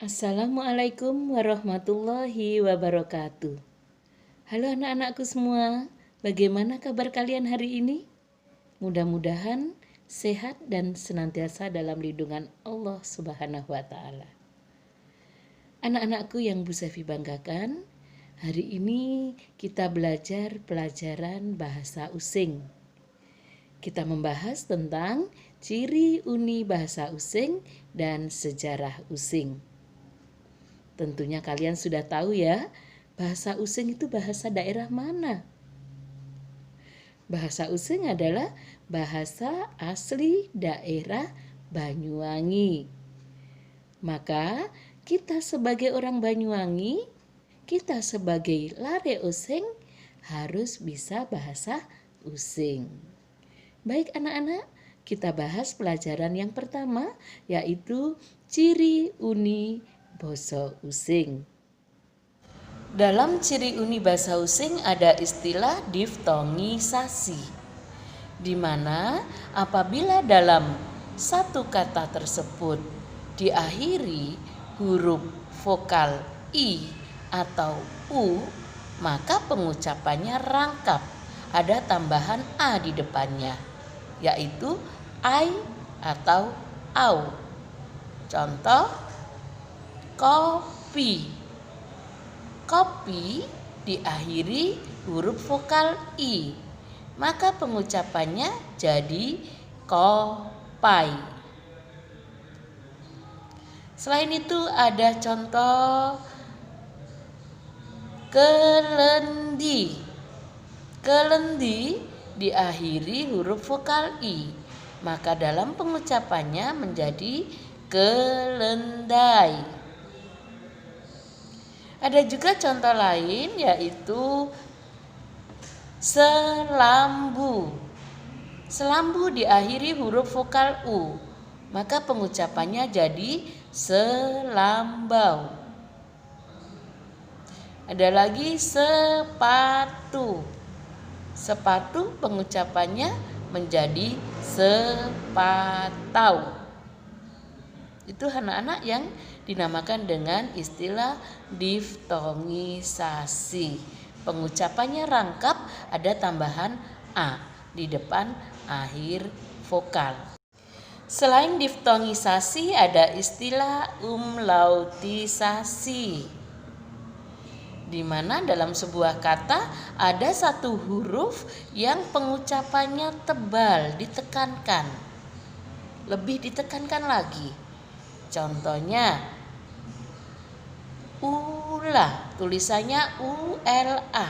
Assalamualaikum warahmatullahi wabarakatuh. Halo anak-anakku semua, bagaimana kabar kalian hari ini? Mudah-mudahan sehat dan senantiasa dalam lindungan Allah Subhanahu wa Ta'ala. Anak-anakku yang Bu Sefi banggakan, hari ini kita belajar pelajaran bahasa using. Kita membahas tentang ciri uni bahasa using dan sejarah using. Tentunya kalian sudah tahu ya, bahasa using itu bahasa daerah mana? Bahasa using adalah bahasa asli daerah Banyuwangi. Maka kita sebagai orang Banyuwangi, kita sebagai lare using harus bisa bahasa using. Baik anak-anak, kita bahas pelajaran yang pertama, yaitu ciri uni basa using. Dalam ciri uni bahasa using ada istilah diftongisasi, di mana apabila dalam satu kata tersebut diakhiri huruf vokal I atau U, maka pengucapannya rangkap, ada tambahan A di depannya, yaitu ai atau au. Contoh, kopi. Kopi diakhiri huruf vokal I, maka pengucapannya jadi kopai. Selain itu ada contoh kelendi. Kelendi diakhiri huruf vokal I, maka dalam pengucapannya menjadi kelendai. Ada juga contoh lain, yaitu selambu. Selambu diakhiri huruf vokal U, maka pengucapannya jadi selambau. Ada lagi sepatu. Sepatu pengucapannya menjadi sepatau. Itu anak-anak yang dinamakan dengan istilah diftongisasi. Pengucapannya rangkap, ada tambahan A di depan akhir vokal. Selain diftongisasi ada istilah umlautisasi, di mana dalam sebuah kata ada satu huruf yang pengucapannya tebal, ditekankan, lebih ditekankan lagi. Contohnya ula, tulisannya ULA.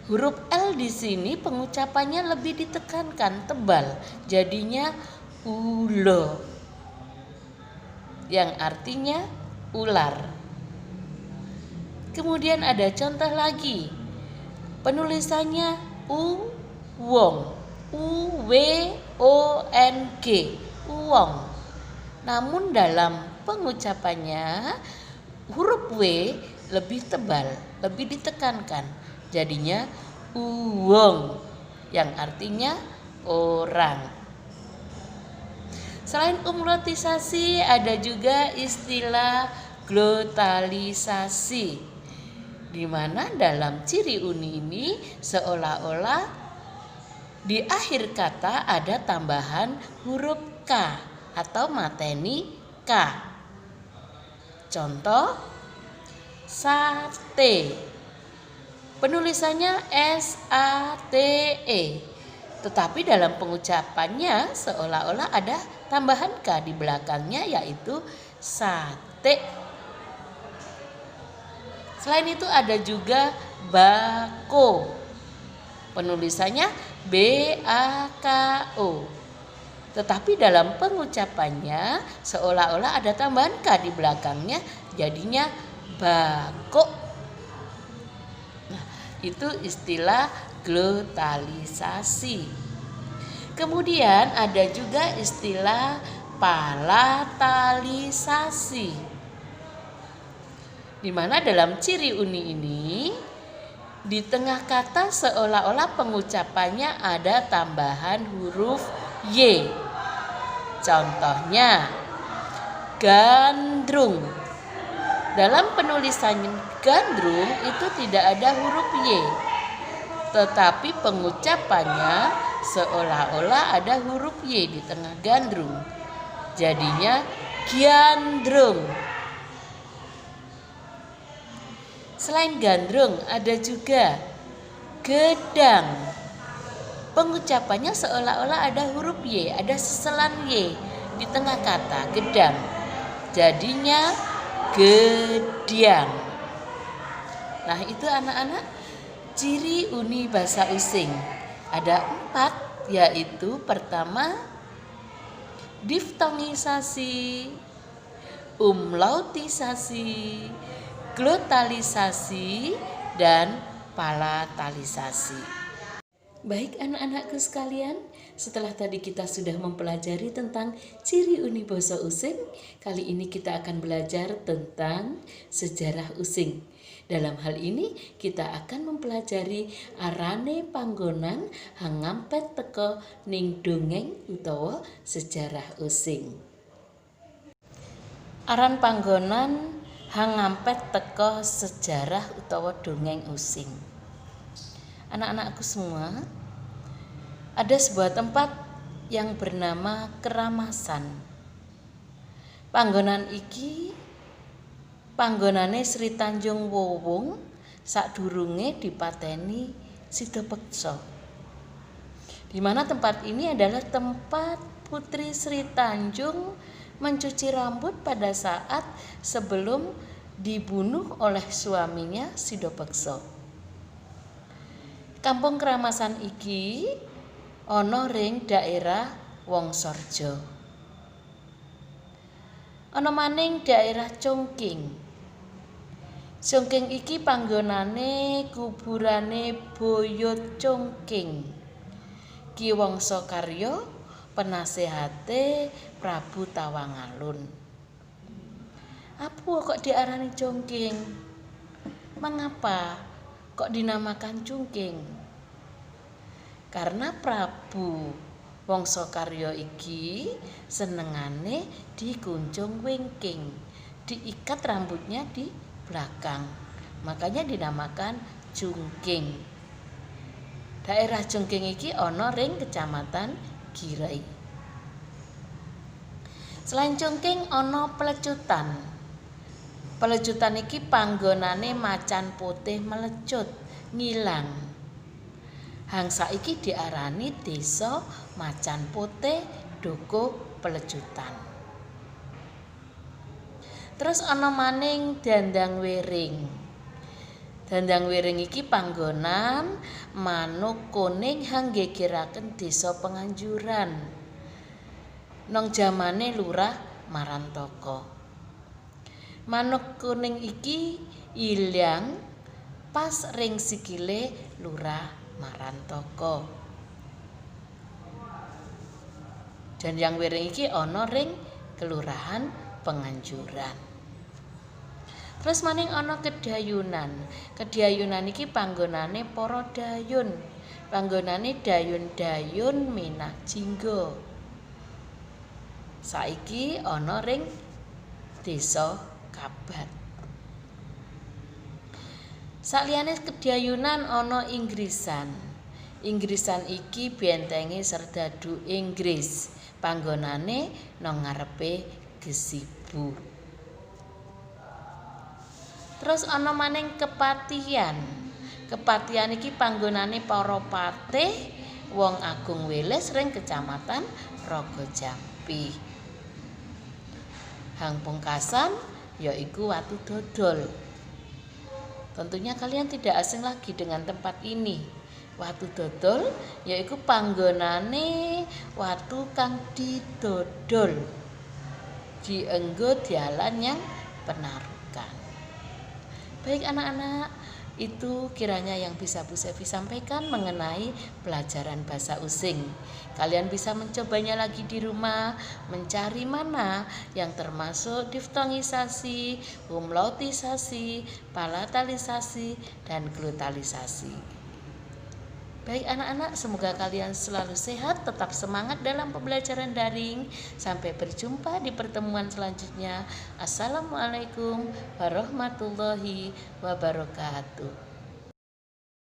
Huruf L di sini pengucapannya lebih ditekankan, tebal, jadinya ulo, yang artinya ular. Kemudian ada contoh lagi, penulisannya uwong, UWONG, uwong. Namun dalam pengucapannya huruf W lebih tebal, lebih ditekankan, jadinya uwong, yang artinya orang. Selain umlautisasi ada juga istilah glotalisasi, di mana dalam ciri uni ini seolah-olah di akhir kata ada tambahan huruf K atau mateni K. Contoh, sate. Penulisannya SATE, tetapi dalam pengucapannya seolah-olah ada tambahan K di belakangnya, yaitu sate. Selain itu ada juga bako. Penulisannya BAKO. Tetapi dalam pengucapannya seolah-olah ada tambahan K di belakangnya, jadinya bako. Nah, itu istilah glotalisasi. Kemudian ada juga istilah palatalisasi, di mana dalam ciri uni ini di tengah kata seolah-olah pengucapannya ada tambahan huruf Y. Contohnya gandrung. Dalam penulisan gandrung itu tidak ada huruf Y, tetapi pengucapannya seolah-olah ada huruf Y di tengah gandrung. Jadinya giandrung. Selain gandrung ada juga gedang. Pengucapannya seolah-olah ada huruf Y, ada seselan Y di tengah kata gedang. Jadinya gediang. Nah, itu anak-anak ciri uni bahasa Using. Ada 4, yaitu pertama diftongisasi, umlautisasi, glotalisasi, dan palatalisasi. Baik anak-anakku sekalian, setelah tadi kita sudah mempelajari tentang ciri uni bahasa Using, kali ini kita akan belajar tentang sejarah Using. Dalam hal ini kita akan mempelajari arane panggonan hangampet teka ning dongeng utawa sejarah Using. Aran panggonan hangampet teka sejarah utawa dongeng Using. Anak-anakku semua, ada sebuah tempat yang bernama Keramasan. Panggonan iki panggonane Sri Tanjung Wowung sadurunge dipateni Sidapeksa. Di mana tempat ini adalah tempat Putri Sri Tanjung mencuci rambut pada saat sebelum dibunuh oleh suaminya Sidapeksa. Kampung Keramasan iki ana ring daerah Wongsorjo. Ana maning daerah Congking. Congking iki panggonane kuburane Boyot Congking. Ki Wangsa Karya penasehate Prabu Tawangalun. Apa kok diarani Congking? Mengapa kok dinamakan Congking? Karena Prabu Wangsa Karya iki senengane dikunjung wingking, diikat rambutnya di belakang. Makanya dinamakan Congking. Daerah Congking iki ana ring Kecamatan Girei. Selain Congking ana Pelecutan. Pelecutan iki panggonane macan putih melecut, ngilang. Hangsa iki diarani Desa Macan Putih Doko Pelecutan. Terus ana maning Dandang Wering. Dandang Wering iki panggonan manuk kuning hanggegeraken Desa Penganjuran. Nang jamane Lurah Marantaka. Manuk kuning iki ilang pas ring sikile Lurah Marantaka. Dan yang wering iki ana ring Kelurahan Penganjuran. Terus maning ana Kedayunan. Kedayunan iki panggonane para dayun. Panggonane dayun-dayun Minah Jingga. Saiki ana ring Desa Kabat. Saliyane Kedayunan ana Inggrisan. Inggrisan iki bentenge Serdadu Inggris. Panggonane nang ngarepe Gesibu. Terus ana maning Kepatihan. Kepatihan iki panggonane para patih wong agung Weles ring Kecamatan Ragajampi. Hang pungkasan yaiku Watu Dodol. Tentunya kalian tidak asing lagi dengan tempat ini. Watu Dodol yaiku panggonane watu kang didodol. Dienggo dalan yang penarukan. Baik anak-anak, itu kiranya yang bisa Bu Sevi sampaikan mengenai pelajaran bahasa Using. Kalian bisa mencobanya lagi di rumah, mencari mana yang termasuk diftongisasi, umlautisasi, palatalisasi, dan glotalisasi. Baik anak-anak, semoga kalian selalu sehat, tetap semangat dalam pembelajaran daring. Sampai berjumpa di pertemuan selanjutnya. Assalamualaikum warahmatullahi wabarakatuh.